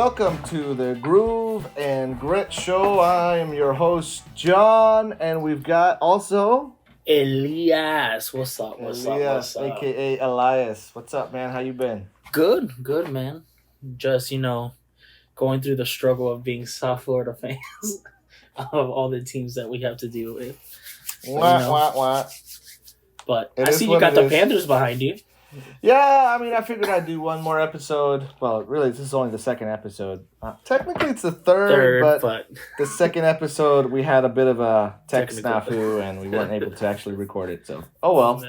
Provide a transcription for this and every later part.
Welcome to the Groove and Grit Show. I am your host, John, and we've got also Elias. What's up? Elias, aka Elias. What's up, man? How you been? Good, man. Just, going through the struggle of being South Florida fans of all the teams that we have to deal with. But I see you got the Panthers behind you. Yeah, I figured I'd do one more episode. Well, really, this is only the second episode. Technically, it's the third, but the second episode, we had a bit of a tech snafu, and we weren't able to actually record it. So, oh well.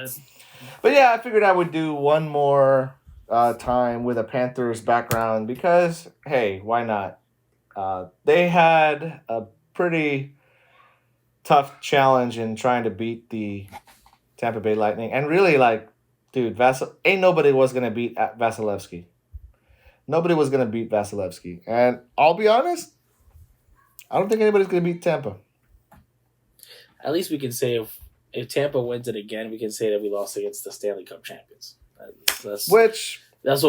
But yeah, I figured I would do one more time with a Panthers background because, hey, why not? They had a pretty tough challenge in trying to beat the Tampa Bay Lightning, and really, dude, ain't nobody was going to beat Vasilevsky. Nobody was going to beat Vasilevsky. And I'll be honest, I don't think anybody's going to beat Tampa. At least we can say if Tampa wins it again, we can say that we lost against the Stanley Cup champions. That's what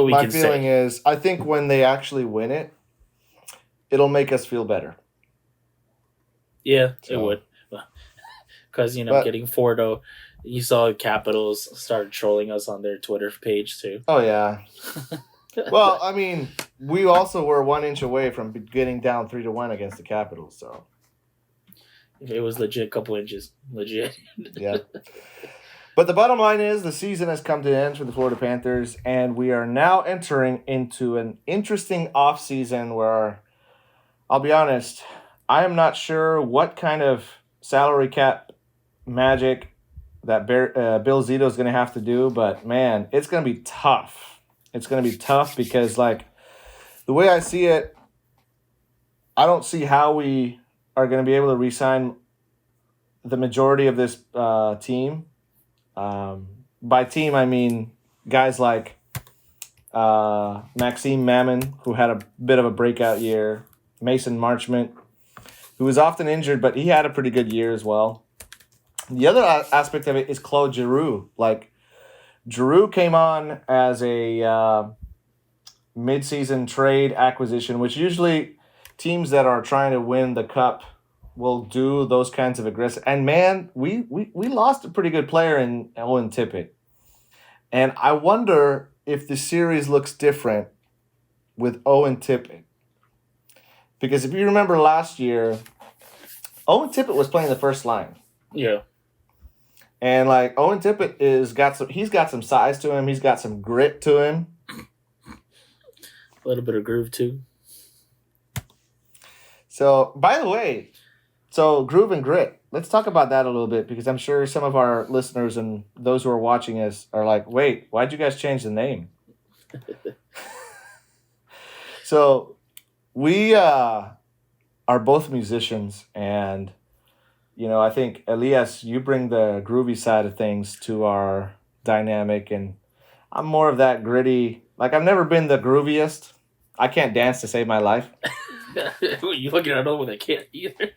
we can say. My feeling is, I think when they actually win it, it'll make us feel better. Yeah, it would. Because, getting 4-0. You saw Capitals start trolling us on their Twitter page, too. Oh, yeah. Well, we also were 1 inch away from getting down 3-1 against the Capitals, so. It was legit, couple inches. Legit. Yeah. But the bottom line is the season has come to an end for the Florida Panthers, and we are now entering into an interesting offseason where, I'll be honest, I am not sure what kind of salary cap magic that Bill Zito is going to have to do, but man, it's going to be tough. It's going to be tough because, the way I see it, I don't see how we are going to be able to re-sign the majority of this team. By team, I mean guys like Maxime Mammon, who had a bit of a breakout year, Mason Marchment, who was often injured, but he had a pretty good year as well. The other aspect of it is Claude Giroux. Giroux came on as a mid-season trade acquisition, which usually teams that are trying to win the cup will do those kinds of aggressive. And man, we lost a pretty good player in Owen Tippett. And I wonder if the series looks different with Owen Tippett. Because if you remember last year, Owen Tippett was playing the first line. Yeah. And Owen Tippett he's got some size to him, he's got some grit to him. A little bit of groove too. So, by the way, groove and grit. Let's talk about that a little bit because I'm sure some of our listeners and those who are watching us are like, "Wait, why'd you guys change the name?" So, we are both musicians, and I think, Elias, you bring the groovy side of things to our dynamic, and I'm more of that gritty. I've never been the grooviest. I can't dance to save my life. You looking at another one that can't either.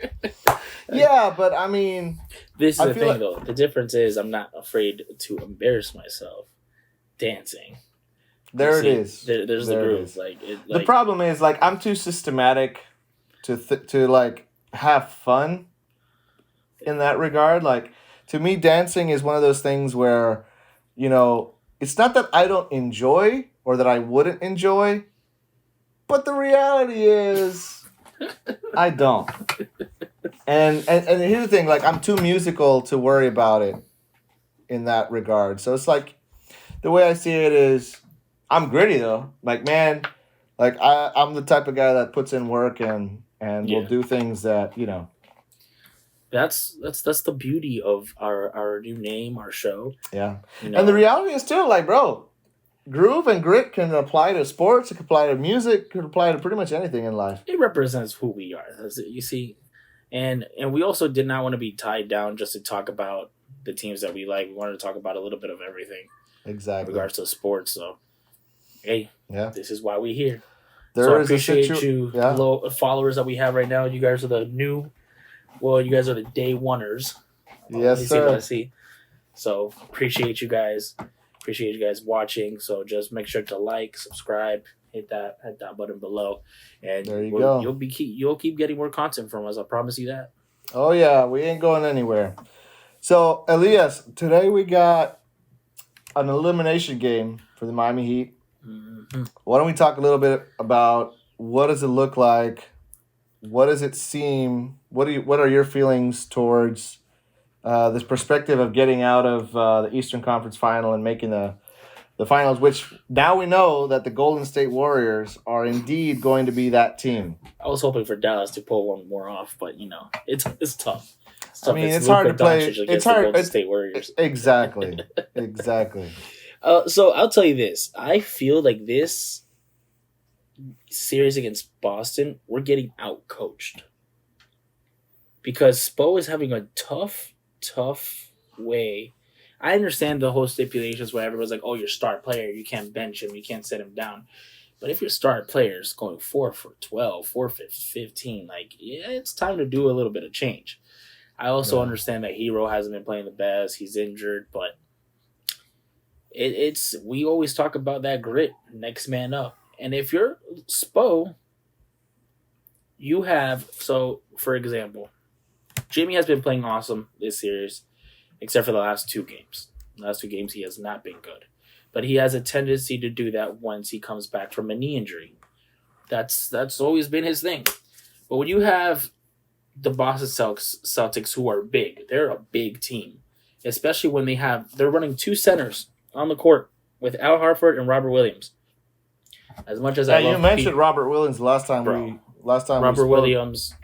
Yeah, but this is the thing, though. The difference is I'm not afraid to embarrass myself dancing. There it is. There's the groove. The problem is, I'm too systematic to have fun. In that regard, to me, dancing is one of those things where, it's not that I don't enjoy or that I wouldn't enjoy, but the reality is I don't. And here's the thing, I'm too musical to worry about it in that regard. So it's the way I see it is I'm gritty though. I'm the type of guy that puts in work and will do things that, That's the beauty of our new name, our show. Yeah. And the reality is too, bro, groove and grit can apply to sports, it can apply to music, it can apply to pretty much anything in life. It represents who we are, you see. And we also did not want to be tied down just to talk about the teams that we like. We wanted to talk about a little bit of everything. Exactly. In regards to sports. So, hey, this is why we're here. I appreciate you followers that we have right now. You guys are the new... Well, you guys are the day oneers. Yes, sir. Let's see. So, appreciate you guys. Appreciate you guys watching. So, just make sure to like, subscribe, hit that button below, and there you go. You'll keep getting more content from us. I promise you that. Oh yeah, we ain't going anywhere. So Elias, today we got an elimination game for the Miami Heat. Mm-hmm. Why don't we talk a little bit about what does it look like? What does it seem? What are your feelings towards this perspective of getting out of the Eastern Conference Final and making the finals, which now we know that the Golden State Warriors are indeed going to be that team. I was hoping for Dallas to pull one more off, but it's tough. It's tough. I mean, it's hard to play. It's hard. Golden State Warriors. Exactly. Exactly. So I'll tell you this. I feel like this series against Boston, we're getting out-coached. Because Spo is having a tough way. I understand the whole stipulations where everyone's like, oh, your star player, you can't bench him, you can't set him down. But if your star player is going 4 for 12, 4 for 15, like, yeah, it's time to do a little bit of change. I also understand that Hero hasn't been playing the best. He's injured, but we always talk about that grit, next man up. And if you're Spo, you have, so for example, Jimmy has been playing awesome this series, except for the last 2 games. The last 2 games he has not been good. But he has a tendency to do that once he comes back from a knee injury. That's always been his thing. But when you have the Boston Celtics, who are big, they're a big team, especially when they're running 2 centers on the court with Al Horford and Robert Williams. As much as you mentioned Robert Williams last time. Robert Williams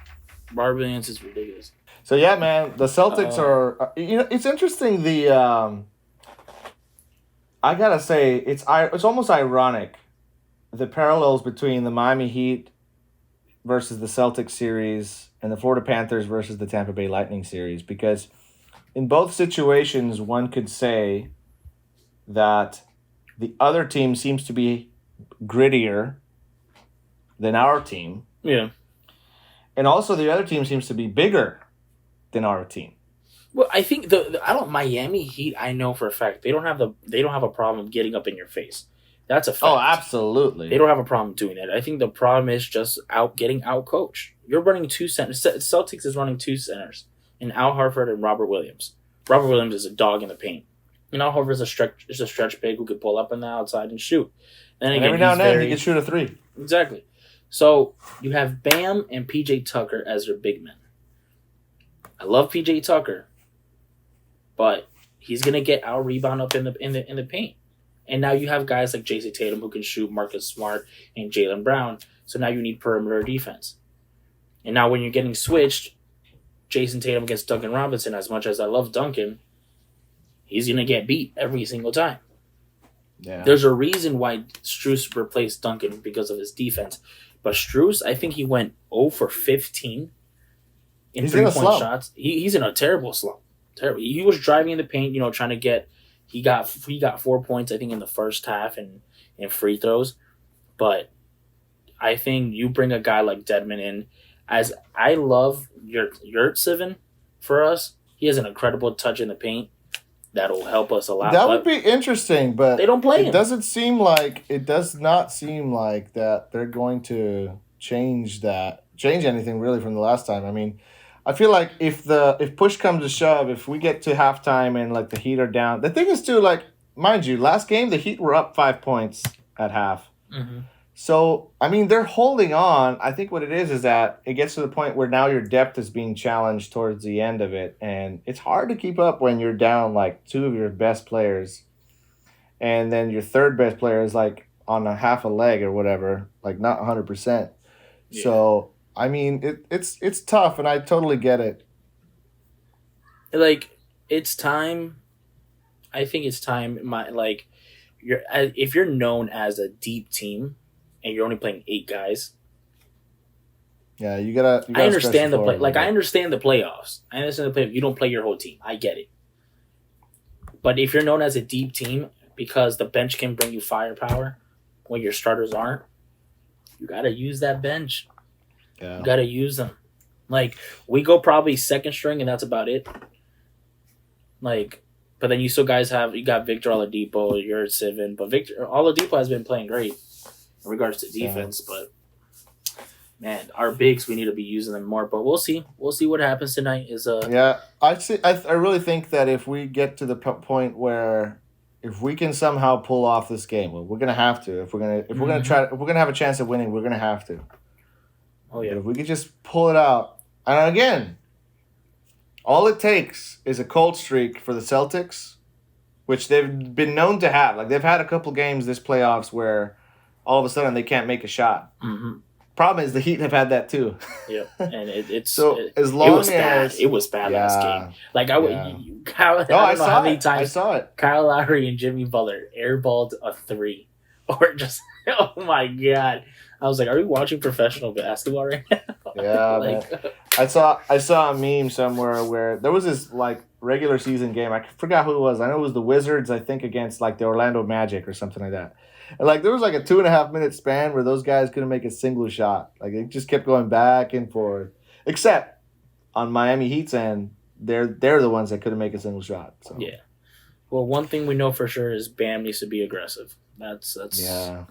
is ridiculous. So yeah, man, the Celtics are. It's interesting. I gotta say, it's almost ironic, the parallels between the Miami Heat versus the Celtics series and the Florida Panthers versus the Tampa Bay Lightning series, because in both situations, one could say that the other team seems to be grittier than our team. Yeah. And also the other team seems to be bigger than our team. Well, I think Miami Heat, I know for a fact they don't have a problem getting up in your face. That's a fact. Oh, absolutely. They don't have a problem doing that. I think the problem is just getting out coached. You're running 2 centers. Celtics is running 2 centers in Al Horford and Robert Williams. Robert Williams is a dog in the paint. And Al Horford is a stretch big who could pull up on the outside and shoot. And again, every now and then he can shoot a 3. Exactly. So you have Bam and PJ Tucker as your big men. I love PJ Tucker, but he's gonna get out rebound up in the paint. And now you have guys like Jason Tatum who can shoot, Marcus Smart, and Jaylen Brown. So now you need perimeter defense. And now when you're getting switched, Jason Tatum against Duncan Robinson, as much as I love Duncan, he's gonna get beat every single time. Yeah. There's a reason why Strus replaced Duncan, because of his defense. But Strus, I think he went 0 for 15 in 3-point shots. He's in a terrible slump. Terrible. He was driving in the paint, trying to get. He got 4 points, I think, in the first half and free throws. But I think you bring a guy like Dedmon in. As I love Yurtseven for us, he has an incredible touch in the paint. That'll help us a lot. That would be interesting, but they don't play him. It does not seem like that they're going to change anything really from the last time. I mean, I feel like if push comes to shove, if we get to halftime and like the Heat are down, the thing is too, like, mind you, last game the Heat were up 5 points at half. Mm-hmm. So, I mean, they're holding on. I think what it is that it gets to the point where now your depth is being challenged towards the end of it. And it's hard to keep up when you're down like 2 of your best players. And then your third best player is like on a half a leg or whatever, like not 100%. Yeah. So, I mean, it's tough, and I totally get it. Like, it's time. I think it's time. If you're known as a deep team, and you're only playing 8 guys. Yeah, you gotta I understand the play. Like, I understand the playoffs. I understand the play. You don't play your whole team. I get it. But if you're known as a deep team, because the bench can bring you firepower when your starters aren't, you gotta use that bench. Yeah. You gotta use them. Like, we go probably second string, and that's about it. Like, but then you still guys you got Victor Oladipo, you're at 7, but Victor Oladipo has been playing great. in regards to defense, but man, our bigs, we need to be using them more. But we'll see. We'll see what happens tonight. I really think that if we get to the point where if we can somehow pull off this game, well, we're gonna have to. If we're gonna have a chance of winning, we're gonna have to. Oh yeah. But if we could just pull it out, and again, all it takes is a cold streak for the Celtics, which they've been known to have. Like they've had a couple games this playoffs where all of a sudden they can't make a shot. Mm-hmm. Problem is the Heat have had that too. Yeah, and it's so as long it was as bad. It was bad last game. Like I don't know how many times I saw it. Kyle Lowry and Jimmy Butler airballed a 3, or just oh my god! I was like, are we watching professional basketball right now? Yeah, like, man. I saw a meme somewhere where there was this like regular season game. I forgot who it was. I know it was the Wizards. I think against like the Orlando Magic or something like that. And like there was like a 2.5 minute span where those guys couldn't make a single shot. Like it just kept going back and forth. Except on Miami Heat's end, they're the ones that couldn't make a single shot. So. Yeah. Well, one thing we know for sure is Bam needs to be aggressive. That's yeah.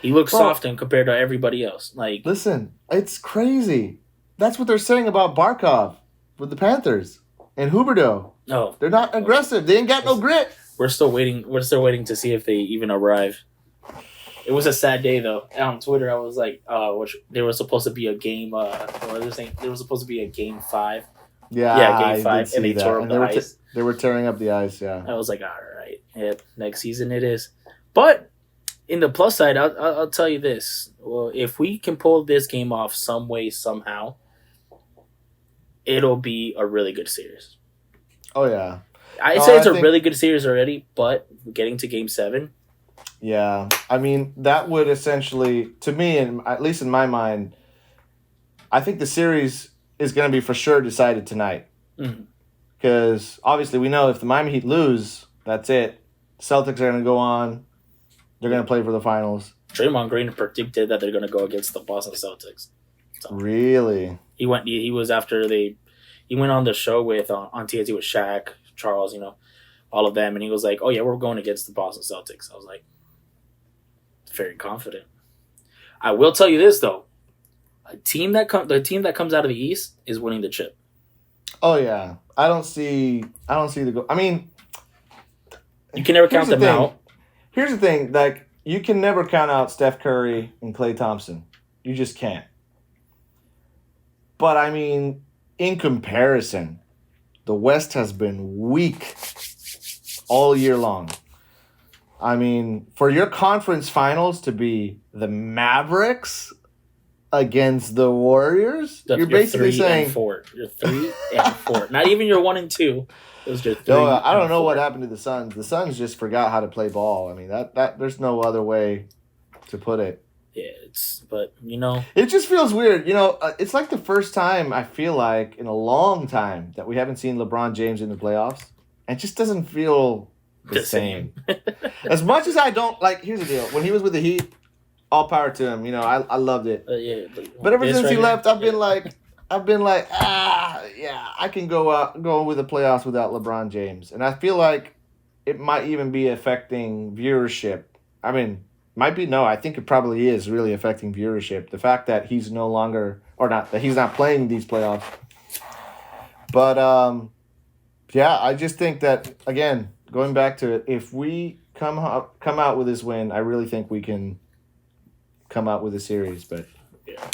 He looks soft compared to everybody else. Like listen, it's crazy. That's what they're saying about Barkov with the Panthers and Huberdeau. No, they're not aggressive. They ain't got no grit. We're still waiting. We're still waiting to see if they even arrive. It was a sad day though. On Twitter, I was like, which there was supposed to be a game. What was I saying? There was supposed to be a game 5. Yeah, game 5, and they tore up the ice. They were tearing up the ice. Yeah, I was like, all right, yep, next season it is. But in the plus side, I'll tell you this: well, if we can pull this game off some way somehow, it'll be a really good series. Oh yeah, I'd say it's a really good series already, but getting to game 7. Yeah, I mean that would essentially, to me, and at least in my mind, I think the series is going to be for sure decided tonight. Because obviously we know if the Miami Heat lose, that's it. Celtics are going to go on. They're going to play for the finals. Draymond Green predicted that they're going to go against the Boston Celtics. So really? He went on the show with on TNT with Shaq, Charles, all of them, and he was like, "Oh yeah, we're going against the Boston Celtics." I was like, very confident. I will tell you this though: the team that comes out of the East is winning the chip. Oh yeah, I don't see the goal. I mean, you can never count them out. Here's the thing: like you can never count out Steph Curry and Klay Thompson. You just can't. But I mean, in comparison, the West has been weak all year long. I mean, for your conference finals to be the Mavericks against the Warriors, you're basically saying 4. You're 3 and 4. Not even your 1 and 2. It was your 3. No, I don't know what happened to the Suns. The Suns just forgot how to play ball. I mean, that there's no other way to put it. Yeah, it just feels weird. It's like the first time I feel like in a long time that we haven't seen LeBron James in the playoffs. It just doesn't feel the same. As much as I don't like, here's the deal: when he was with the Heat, all power to him. I loved it. But ever since he left, I've been like, I can go with the playoffs without LeBron James, and I feel like it might even be affecting viewership. I mean, might be no. I think it probably is really affecting viewership. The fact that he's no longer that he's not playing these playoffs. But yeah, I just think that again. Going back to it, if we come out with this win, I really think we can come out with a series. But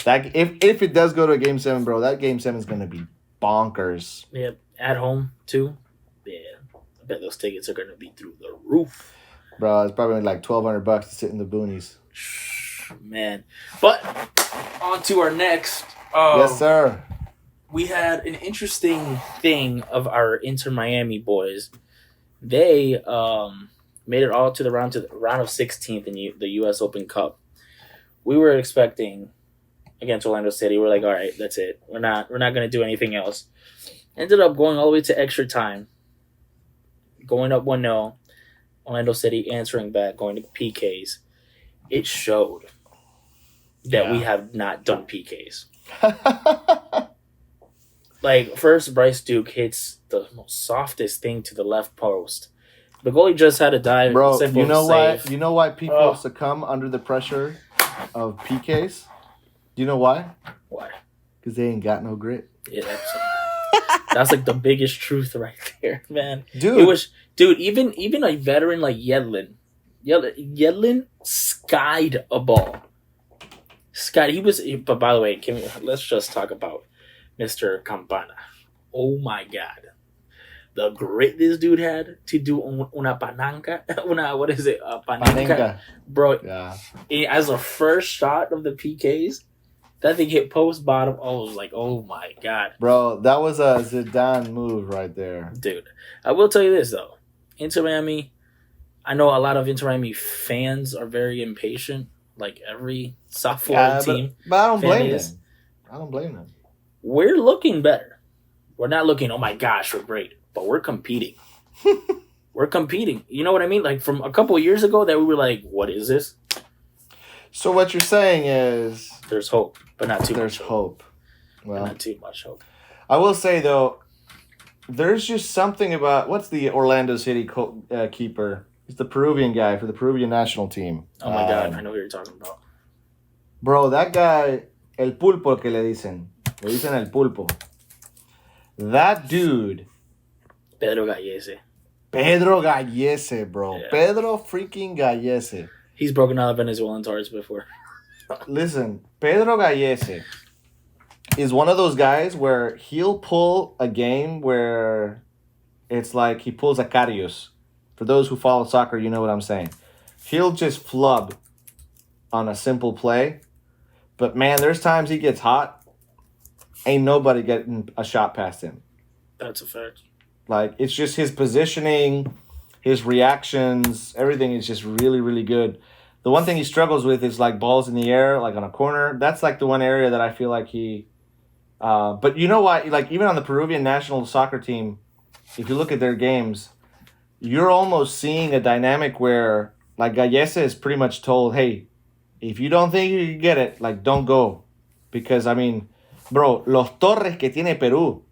that if it does go to a Game 7, bro, that Game 7 is going to be bonkers. Yeah, at home, too. Yeah, I bet those tickets are going to be through the roof. Bro, it's probably like $1,200 to sit in the boonies. Man. But on to our next. Yes, sir. We had an interesting thing of our Inter Miami boys. They made it all to the round of 16th in the U.S. Open Cup. We were expecting against Orlando City. We're like, all right, that's it. We're not going to do anything else. Ended up going all the way to extra time, going up 1-0. Orlando City answering back, going to PKs. It showed that we have not done PKs. Like, first, Bryce Duke hits the most softest thing to the left post. The goalie just had to dive. Bro, you know why people succumb under the pressure of PKs. Do you know why? Why? Because they ain't got no grit. Yeah, that's like the biggest truth right there, man. Dude. It was, even a veteran like Yedlin skied a ball. But by the way, let's just talk about Mr. Campana. Oh my God. The grit this dude had to do una pananca. What is it? Panenka. Bro, yeah. As a first shot of the PKs, that thing hit post bottom. I was like, oh my God. Bro, that was a Zidane move right there. Dude, I will tell you this, though. Inter Miami, I know a lot of Inter Miami fans are very impatient, like every South Florida team. But I don't blame them. I don't blame them. We're looking better. We're not looking, oh my gosh, we're great. But we're competing. We're competing. You know what I mean? Like from a couple of years ago that we were like, what is this? So what you're saying is... There's hope, but not too much There's hope. Well, but not too much hope. I will say, though, there's just something about... What's the Orlando City keeper? He's the Peruvian guy for the Peruvian national team. Oh, my God. I know what you're talking about. Bro, that guy, El Pulpo que le dicen. Le dicen El Pulpo. That dude... Pedro Gallese, bro. Yeah. Pedro freaking Gallese. He's broken out of Venezuelan targets before. Listen, Pedro Gallese is one of those guys where he'll pull a game where it's like he pulls a Karius. For those who follow soccer, you know what I'm saying. He'll just flub on a simple play. But, man, there's times he gets hot. Ain't nobody getting a shot past him. That's a fact. Like, it's just his positioning, his reactions, everything is just really, really good. The one thing he struggles with is, like, balls in the air, like on a corner. That's, like, the one area that I feel like he... but you know what? Like, even on the Peruvian national soccer team, if you look at their games, you're almost seeing a dynamic where, like, Gallese is pretty much told, hey, if you don't think you can get it, like, don't go. Because, I mean, bro, los torres que tiene Peru...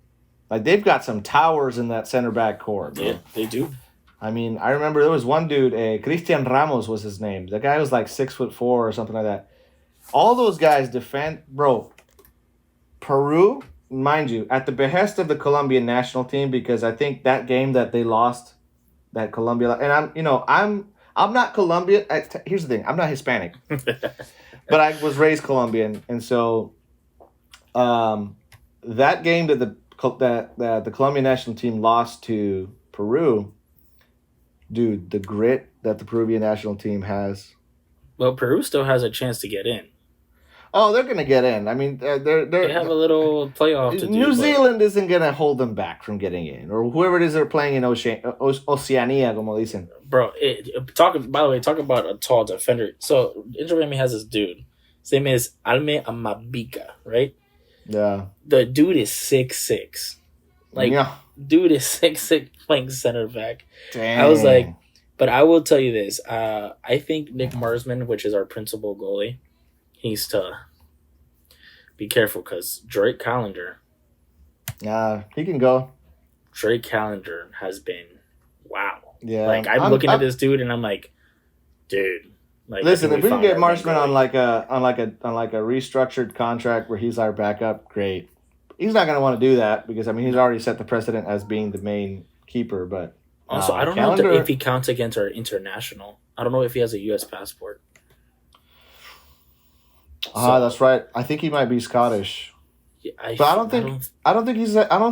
Like, they've got some towers in that center back core, bro. Yeah, they do. I mean, I remember there was one dude, Cristian Ramos was his name. The guy was like 6'4" or something like that. All those guys defend, bro. Peru, mind you, at the behest of the Colombian national team, because I think that game that they lost, that Colombia, and I'm not Colombian. Here's the thing, I'm not Hispanic, but I was raised Colombian, and so, that game that the Colombian national team lost to Peru, dude, the grit that the Peruvian national team has. Well, Peru still has a chance to get in. Oh, they're going to get in. I mean, they have a little playoff to do. New Zealand isn't going to hold them back from getting in, or whoever it is they're playing in Oceania, como dicen. Bro, talk about a tall defender. So, Inter Miami has this dude. His name is Alme Amabika, right? Yeah. The dude is 6'6". Like, yeah. Dude is 6'6", playing center back. Dang. I was like, but I will tell you this. I think Nick Marsman, which is our principal goalie, he needs to be careful because Drake Callender. Yeah, he can go. Drake Callender has been, wow. Yeah. Like, I'm looking at this dude and I'm like, dude. Like, listen, if we can get Marshman on like a restructured contract where he's our backup, great. He's not going to want to do that because, I mean, he's already set the precedent as being the main keeper. But also, I don't know if he counts against our international. I don't know if he has a U.S. passport. That's right. I think he might be Scottish. Yeah, but I don't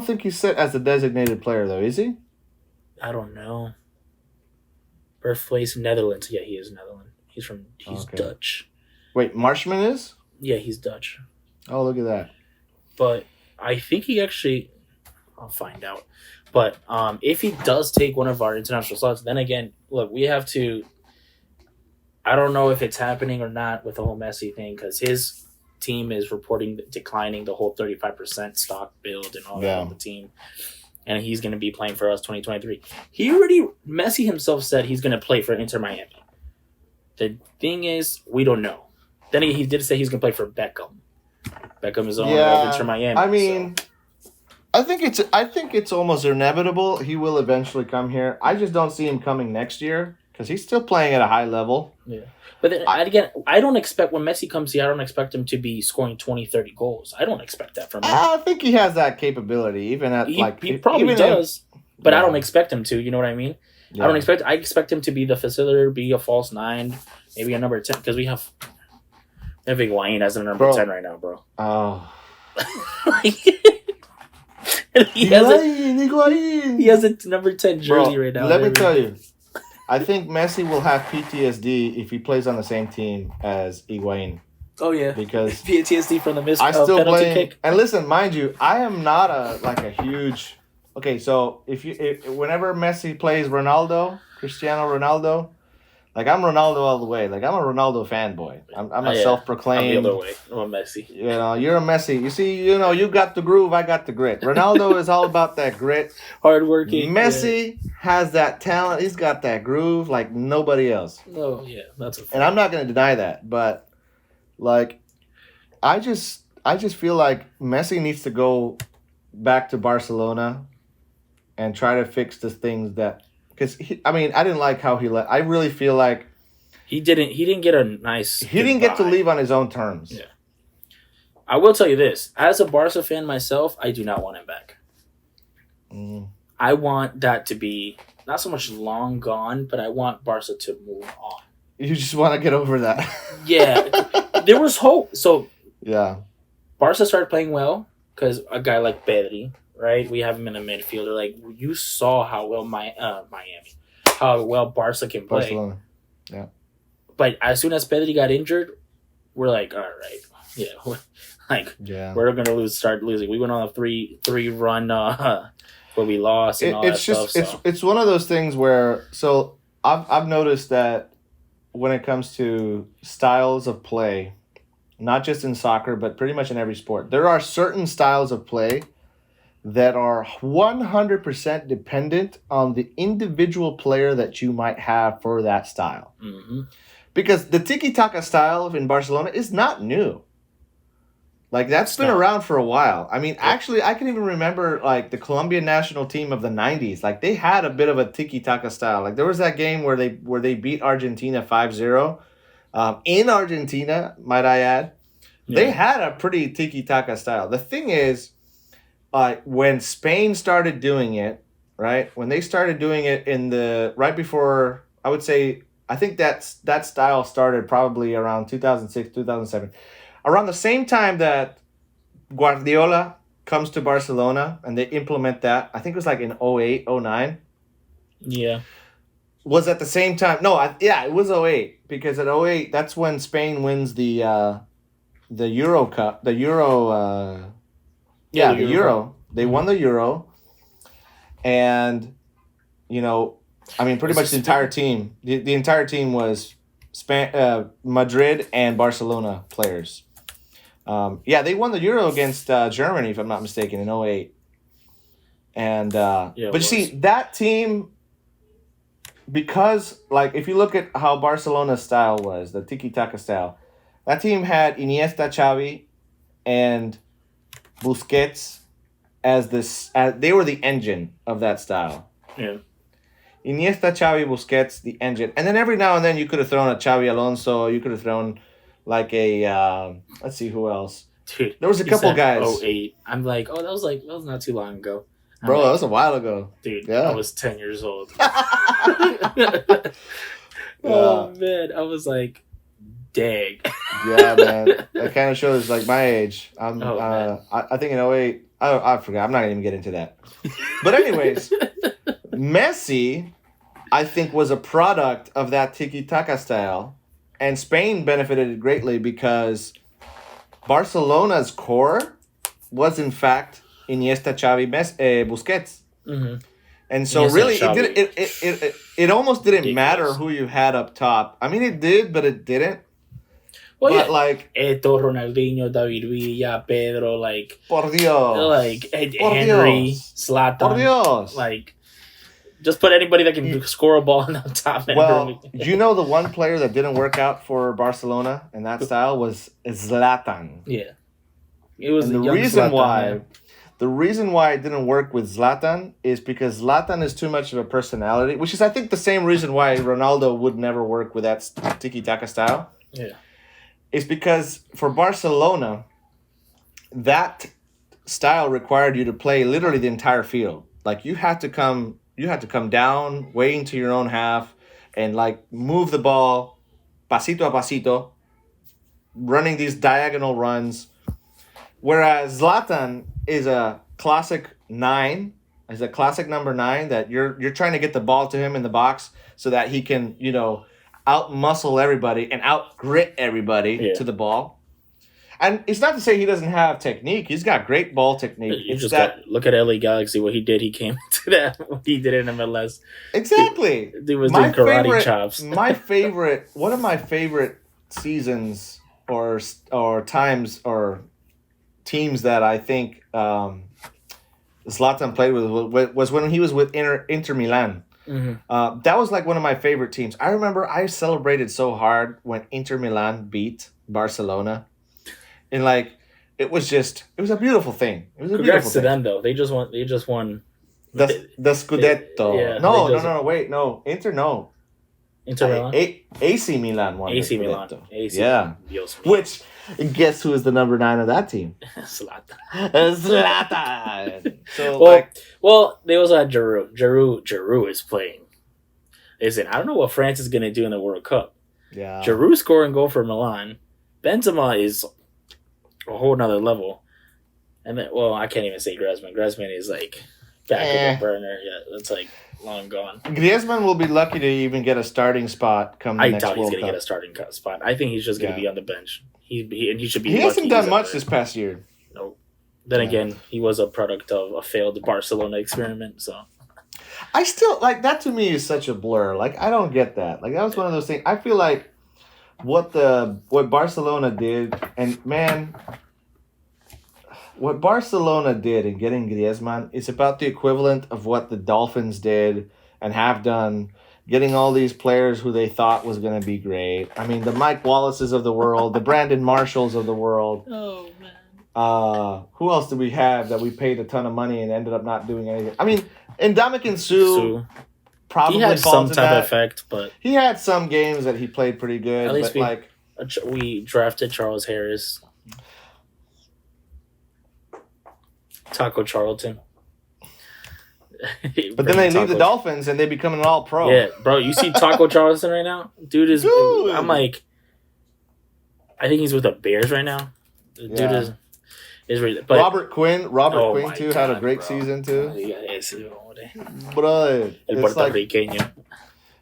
think he's set as a designated player though, is he? I don't know. Birthplace Netherlands. Yeah, he is Netherlands. He's Dutch. Wait, Marshman is? Yeah, he's Dutch. Oh, look at that. But I think he actually... I'll find out. But if he does take one of our international slots, then again, look, we have to... I don't know if it's happening or not with the whole Messi thing, because his team is reporting declining the whole 35% stock build and all that on the team. And he's going to be playing for us 2023. Messi himself said he's going to play for Inter Miami. The thing is, we don't know. Then he did say he's going to play for Beckham. Beckham is owner of Inter Miami. I mean, I think it's almost inevitable he will eventually come here. I just don't see him coming next year. because he's still playing at a high level. Yeah. But then, again, I don't expect when Messi comes here, I don't expect him to be scoring 20, 30 goals. I don't expect that from him. I think he has that capability, even at he probably does, but I don't expect him to. You know what I mean? Yeah. I expect him to be the facilitator, be a false 9, maybe a number 10, because we have Higuain as a number 10 right now, bro. Oh. he has a number 10 jersey right now. Let me tell you. I think Messi will have PTSD if he plays on the same team as Higuain. Oh yeah, because PTSD from the missed penalty kick. And listen, mind you, I am not a huge. Okay, so whenever Messi plays Cristiano Ronaldo, like I'm Ronaldo all the way. Like I'm a Ronaldo fanboy. I'm a self-proclaimed. I'm the other way. I'm a Messi. You know, you're a Messi. You see, you got the groove. I got the grit. Ronaldo is all about that grit, hardworking. Messi has that talent. He's got that groove like nobody else. Oh yeah, that's a fact. And I'm not going to deny that, but like, I just feel like Messi needs to go back to Barcelona and try to fix the things that. Because I didn't like how he left. I really feel like he didn't get a nice. He didn't get to leave on his own terms. Yeah, I will tell you this: as a Barca fan myself, I do not want him back. I want that to be not so much long gone, but I want Barca to move on. You just want to get over that. Yeah, there was hope. So yeah, Barca started playing well because a guy like Pedri. Right, we have him in a midfielder. Like you saw how well Miami, how well Barca can play. Barcelona, yeah. But as soon as Pedri got injured, we're like, all right, yeah, we're gonna start losing. We went on a three run where we lost and all that stuff. So. It's one of those things where I've noticed that when it comes to styles of play, not just in soccer but pretty much in every sport, there are certain styles of play that are 100% dependent on the individual player that you might have for that style. Mm-hmm. Because the tiki-taka style in Barcelona is not new. Like, that's been around for a while. I mean, actually, I can even remember, like, the Colombian national team of the 90s. Like, they had a bit of a tiki-taka style. Like, there was that game where they beat Argentina 5-0. In Argentina, might I add. Yeah. They had a pretty tiki-taka style. The thing is, when Spain started doing it, right? When they started doing it right before, I would say, I think that style started probably around 2006, 2007. Around the same time that Guardiola comes to Barcelona and they implement that, I think it was like in 2008, 2009. Yeah. Was at the same time. No, it was 2008 because at 2008, that's when Spain wins the Euro Cup, the Euro. Yeah, the Euro. They won the Euro. And, pretty much the entire team. The entire team was Madrid and Barcelona players. They won the Euro against Germany, if I'm not mistaken, in 2008. And, but you see, that team, because, like, if you look at how Barcelona's style was, the tiki-taka style, that team had Iniesta, Xavi, and Busquets as they were the engine of that style. Yeah. Iniesta, Xavi, Busquets, the engine. And then every now and then you could have thrown a Xavi Alonso, you could have thrown like a let's see who else. Dude, there was a couple guys. 2008. I'm like, that was not too long ago. Bro, that was a while ago. Dude, yeah. I was 10 years old. Oh man, I was like, dang. Yeah, man. That kind of shows like my age. I think in 2008, I forgot. I'm not going to even get into that. But anyways, Messi, I think, was a product of that tiki-taka style. And Spain benefited greatly because Barcelona's core was, in fact, Iniesta, Xavi, Busquets. Mm-hmm. And so Iniesta, really, it almost didn't matter who you had up top. I mean, it did, but it didn't. Well, but yeah. like Eto, Ronaldinho, David Villa, Pedro, like por Dios, like por Henry, Dios. Zlatan, por Dios. Like just put anybody that can score a ball on the top. Well, you know the one player that didn't work out for Barcelona in that style was Zlatan. Yeah, it was and the reason Zlatan, why. man. The reason why it didn't work with Zlatan is because Zlatan is too much of a personality, which is, I think, the same reason why Ronaldo would never work with that tiki-taka style. Yeah. It's because for Barcelona, that style required you to play literally the entire field. Like, you had to come down, way into your own half, and, like, move the ball pasito a pasito, running these diagonal runs. Whereas Zlatan is a classic 9, is a classic number 9 that you're trying to get the ball to him in the box so that he can, out muscle everybody and out grit everybody to the ball. And it's not to say he doesn't have technique. He's got great ball technique. Look at LA Galaxy, what he did. He came to that. What he did in MLS. Exactly. He was doing karate chops. One of my favorite seasons or times or teams that I think Zlatan played with was when he was with Inter Milan. Mm-hmm. That was like one of my favorite teams. I remember I celebrated so hard when Inter Milan beat Barcelona. And it was a beautiful thing. It was a Congrats to them though. They just won. The Scudetto. Yeah, no. Wait, no. Inter Milan. AC Milan won. AC Milan. Yeah. Which, guess who is the number 9 of that team? Zlatan. So they also had Giroud. Giroud is playing. Listen, I don't know what France is going to do in the World Cup. Yeah. Giroud scoring goal for Milan. Benzema is a whole nother level. And then, I can't even say Griezmann. Griezmann is back of the burner. Yeah, that's long gone. Griezmann will be lucky to even get a starting spot come the next World Cup. I doubt he's going to get a starting spot. I think he's just going to be on the bench. He should be. He hasn't done much this past year. Nope. Then again, he was a product of a failed Barcelona experiment. So I still that. To me is such a blur. I don't get that. That was one of those things. I feel like what Barcelona did, and man, what Barcelona did in getting Griezmann is about the equivalent of what the Dolphins did and have done, getting all these players who they thought was going to be great. I mean, the Mike Wallaces of the world, the Brandon Marshalls of the world. Oh, man. Who else did we have that we paid a ton of money and ended up not doing anything? I mean, Ndamukong Suh probably he had some type of effect, but he had some games that he played pretty good. At least we drafted Charles Harris, Taco Charlton. But then they leave the Dolphins and they become an all-pro. Yeah, bro, you see Taco Charlton right now? Dude is... I'm I think he's with the Bears right now. The dude is really... But, Robert Quinn too, had a great season too. Bro, it's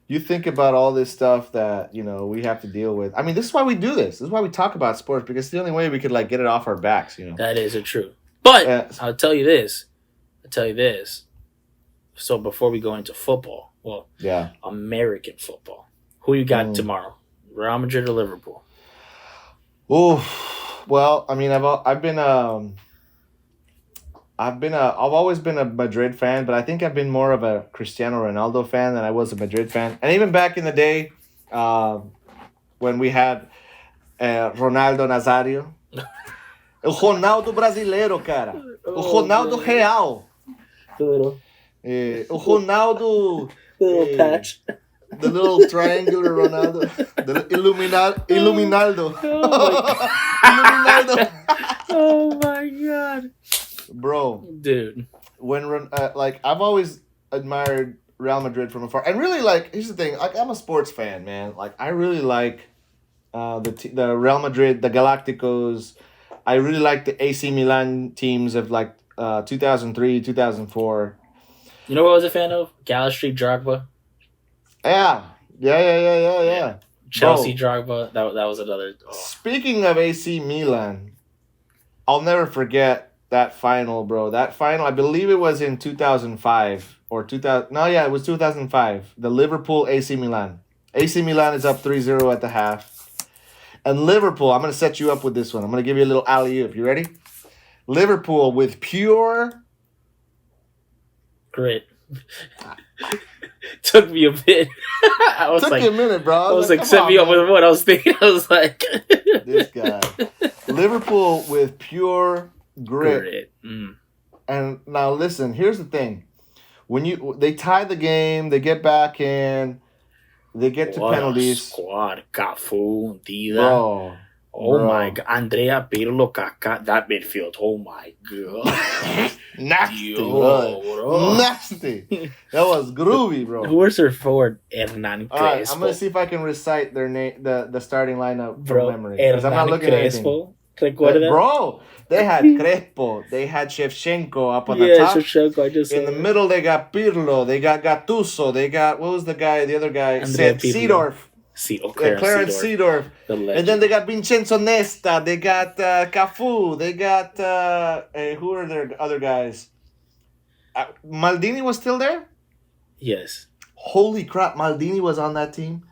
you think about all this stuff that, we have to deal with. I mean, this is why we do this. This is why we talk about sports, because it's the only way we could, get it off our backs, That is true. But I'll tell you this. So before we go into football, American football, who you got tomorrow? Real Madrid or Liverpool? Oh, well, I mean, I've always been a Madrid fan, but I think I've been more of a Cristiano Ronaldo fan than I was a Madrid fan. And even back in the day, when we had Ronaldo Nazario, o Ronaldo brasileiro, cara, o Ronaldo real, o Ronaldo, little patch, the little triangular Ronaldo, the Illuminaldo. Illuminaldo. Oh my god. Bro, dude, when I've always admired Real Madrid from afar, and really here's the thing, I'm a sports fan, man. I really like the Real Madrid, the Galacticos. I really like the AC Milan teams of 2003, 2004. You know what I was a fan of? Galatasaray Drogba. Yeah. Chelsea Drogba. That was another. Oh. Speaking of AC Milan, I'll never forget that final, bro. That final, I believe it was in 2005 or 2000. No, yeah, it was 2005. The Liverpool AC Milan. AC Milan is up 3-0 at the half. And Liverpool, I'm going to set you up with this one. I'm going to give you a little alley-oop. You ready? Liverpool with pure grit. Took me a bit. Took you a minute, bro. I was set me up with what I was thinking. I was like... This guy. Liverpool with pure grit. And now listen, here's the thing. When they tie the game, they get back in, they get to penalties. Squad, Cafu, Dida. Bro. Oh my God. Andrea Pirlo, Kaká, that midfield. Oh my God. Nasty, bro. Nasty. That was groovy, bro. Who was their forward? Hernan Crespo. All right, I'm going to see if I can recite their name, the starting lineup from memory. Because I'm not looking Crespo. at anything. Bro, they had Crespo. They had Shevchenko up on the top. Shevchenko. I just in the middle, they got Pirlo. They got Gattuso. They got, what was the other guy? Seedorf. Clarence Seedorf. And then they got Vincenzo Nesta. They got Cafu. They got who are their other guys? Maldini was still there? Yes. Holy crap, Maldini was on that team.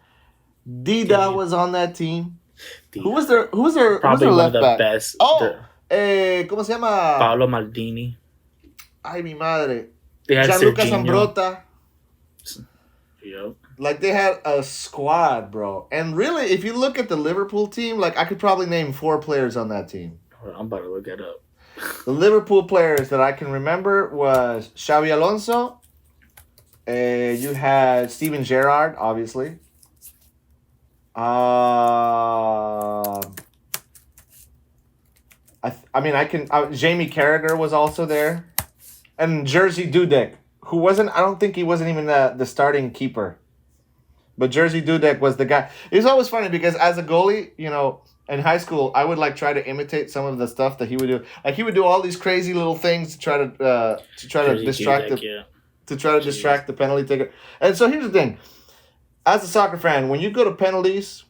Dida was on that team. Dida. Who was their left back? Best. ¿Cómo se llama? Paolo Maldini. Ay, mi madre. They had Gianluca Zambrotta. Yep. Like, they had a squad, bro. And really, if you look at the Liverpool team, like, I could probably name 4 players on that team. I'm about to look that up. The Liverpool players that I can remember was Xabi Alonso. You had Steven Gerrard, obviously. Jamie Carragher was also there. And Jerzy Dudek, I don't think he wasn't even the starting keeper. But Jerzy Dudek was the guy. It was always funny because as a goalie, in high school, I would try to imitate some of the stuff that he would do. Like, he would do all these crazy little things to try to distract distract the penalty taker. And so here's the thing: as a soccer fan, when you go to penalties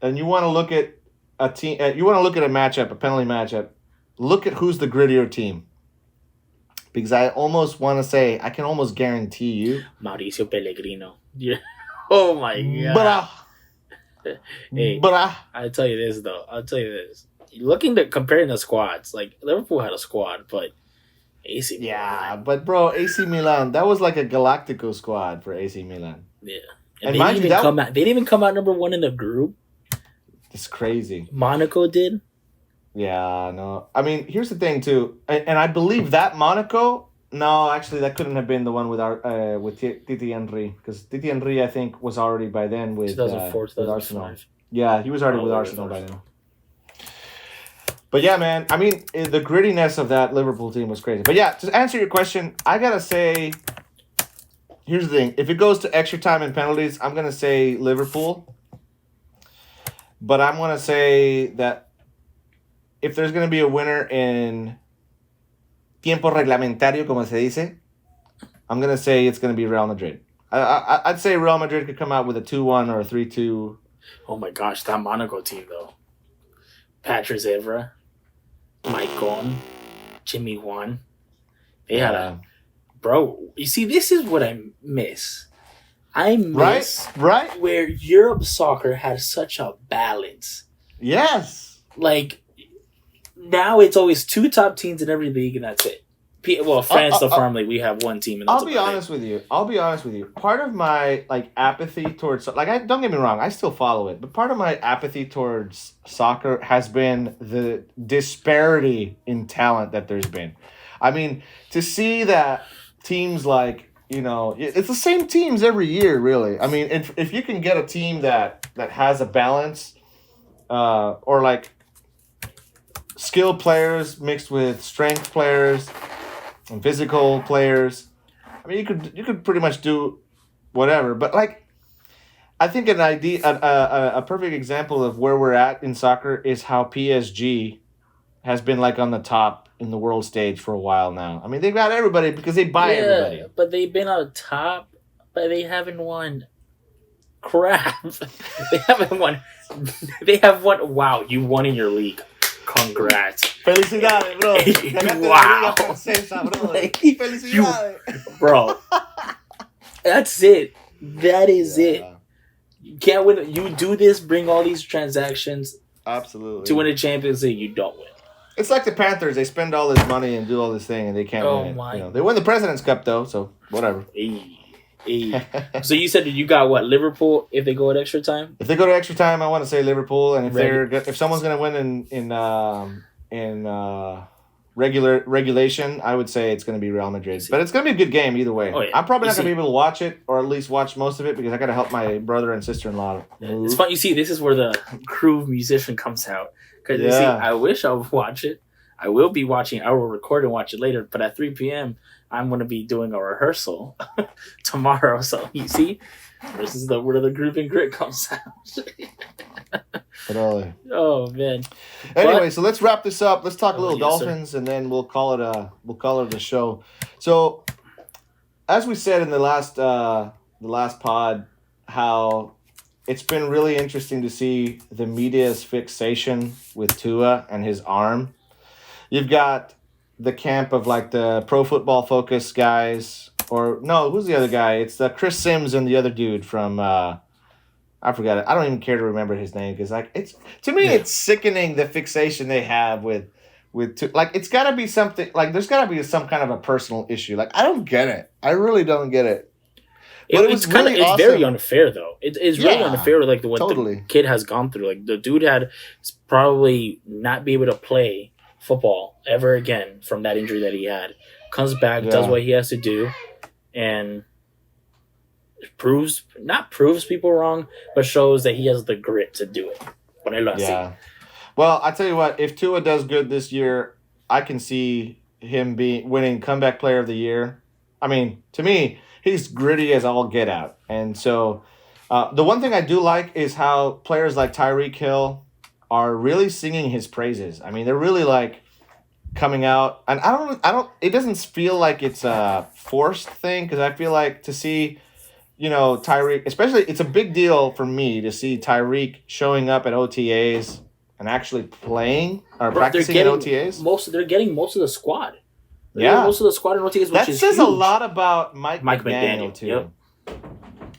and you want to look at a team, you want to look at a matchup, a penalty matchup, look at who's the grittier team. Because I almost want to say, I can almost guarantee you, Mauricio Pellegrino. Yeah. Oh my God. Hey, I'll tell you this though. Comparing the squads, like Liverpool had a squad, but AC Milan. Yeah, but bro, AC Milan, that was like a Galactico squad for AC Milan. Yeah. And they didn't even come out number 1 in the group. It's crazy. Monaco did. Yeah, no. I mean, here's the thing too, and I believe that Monaco. No, actually, that couldn't have been the one with Titi Henry, because Titi Henry, I think, was already by then with 2004, with Arsenal. Yeah, he was already with Arsenal by then. But yeah, man, I mean, the grittiness of that Liverpool team was crazy. But yeah, to answer your question, I gotta say, here's the thing: if it goes to extra time and penalties, I'm gonna say Liverpool. But I'm gonna say that if there's gonna be a winner in tiempo reglamentario, como se dice, I'm going to say it's going to be Real Madrid. I'd say Real Madrid could come out with a 2-1 or a 3-2. Oh my gosh, that Monaco team, though. Patrice Evra, Maicon, Jimmy Juan. They had Bro, you see, this is what I miss. I miss right? where Europe soccer had such a balance. Yes. Like, now it's always 2 top teams in every league, and that's it. France, the Farm League, we have 1 team. And I'll be honest with you. Part of my apathy towards don't get me wrong, I still follow it, but part of my apathy towards soccer has been the disparity in talent that there's been. I mean, to see that teams it's the same teams every year, really. I mean, if you can get a team that has a balance, or skilled players mixed with strength players and physical players, I mean, you could pretty much do whatever. But I think a perfect example of where we're at in soccer is how PSG has been on the top in the world stage for a while now. I mean, they've got everybody because they buy everybody. But they've been on top, but they haven't won crap. They haven't won. They have won. Wow, you won in your league. Congrats. Felicidades, bro. Wow. Felicidades. Bro. That's it. That is it. You can't win. You do this, bring all these transactions. Absolutely. To win a Champions League, you don't win. It's like the Panthers. They spend all this money and do all this thing, and they can't win it. They win the President's Cup, though, so whatever. So you said that you got what? Liverpool if they go at extra time? If they go to extra time, I want to say Liverpool, and if someone's going to win in regulation, I would say it's going to be Real Madrid. But it's going to be a good game either way. Oh, yeah. I'm probably not going to be able to watch it, or at least watch most of it, because I got to help my brother and sister-in-law move. It's fun. You see, this is where the groove musician comes out. Because you see, I wish I would watch it. I will be watching. I will record and watch it later. But at 3 p.m., I'm going to be doing a rehearsal tomorrow. So you see, this is where the groove and grit comes out. Really. Oh man. Anyway, so let's wrap this up. Let's talk a little Dolphins, and then we'll call it a show. So, as we said in the last pod, how it's been really interesting to see the media's fixation with Tua and his arm. You've got the camp of like the Pro Football Focus guys, or no, who's the other guy? It's the Chris Sims and the other dude from. I forgot it. I don't even care to remember his name because like it's sickening the fixation they have with like it's got to be something like there's got to be some kind of a personal issue. Like I don't get it. I really don't get it. But it's very unfair though. It's really unfair like what the kid has gone through. Like the dude had probably not be able to play football ever again from that injury that he had. Comes back, does what he has to do, and proves people wrong, but shows that he has the grit to do it. Yeah. Well, I tell you what, if Tua does good this year, I can see him winning comeback player of the year. I mean, to me, he's gritty as all get out. And so the one thing I do like is how players like Tyreek Hill are really singing his praises. I mean, they're really like coming out, and I don't it doesn't feel like it's a forced thing, because I feel like to see Tyreek, especially, it's a big deal for me to see Tyreek showing up at OTAs and actually playing or practicing at OTAs. They're getting most of the squad. Most of the squad in OTAs, which is says huge. A lot about Mike McDaniel too. Yep.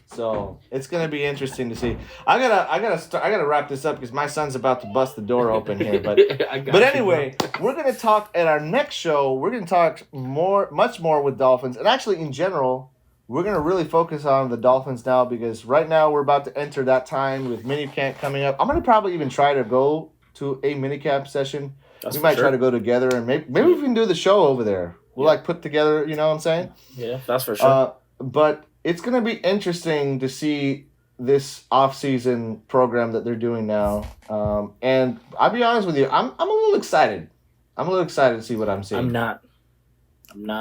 So it's gonna be interesting to see. I gotta wrap this up because my son's about to bust the door open here. But anyway, we're gonna talk at our next show. We're gonna talk much more with Dolphins, and actually in general. We're going to really focus on the Dolphins now, because right now we're about to enter that time with minicamp coming up. I'm going to probably even try to go to a minicamp session. We might try to go together, and maybe we can do the show over there. We'll put together, you know what I'm saying? Yeah, that's for sure. But it's going to be interesting to see this off-season program that they're doing now. And I'll be honest with you, I'm a little excited. I'm a little excited to see what I'm seeing. I'm not.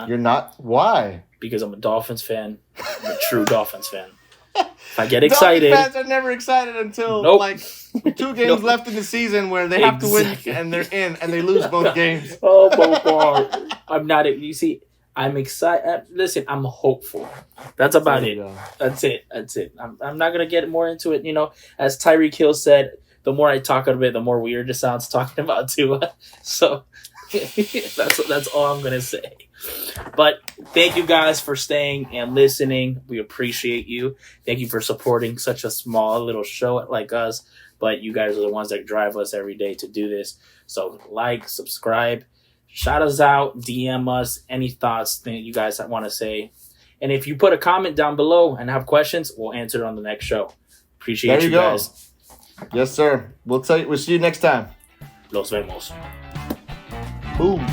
You're not? Why? Because I'm a Dolphins fan. I'm a true Dolphins fan. If I get excited... Dolphins fans are never excited until, 2 games left in the season where they have to win, and they're in, and they lose both games. I'm not... You see, I'm excited. Listen, I'm hopeful. That's about it. That's it. I'm not going to get more into it. As Tyreek Hill said, the more I talk about it, the more weird it sounds talking about Tua. So... that's all I'm gonna say. But thank you guys for staying and listening. We appreciate you. Thank you for supporting such a small little show like us. But you guys are the ones that drive us every day to do this. So subscribe, shout us out, DM us any thoughts that you guys want to say. And if you put a comment down below and have questions, we'll answer it on the next show. Appreciate you guys. Yes, sir. We'll see you next time. Los vemos. Boom.